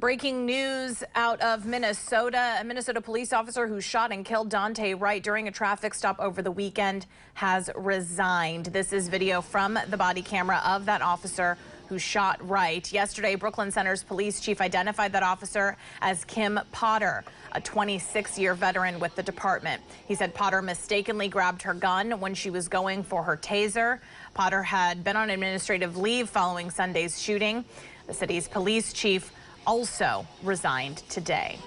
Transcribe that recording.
Breaking news out of Minnesota. A Minnesota police officer who shot and killed Dante Wright during a traffic stop over the weekend has resigned. This is video from the body camera of that officer who shot Wright. Yesterday, Brooklyn Center's police chief identified that officer as Kim Potter, a 26-year veteran with the department. He said Potter mistakenly grabbed her gun when she was going for her taser. Potter had been on administrative leave following Sunday's shooting. The city's police chief also resigned today.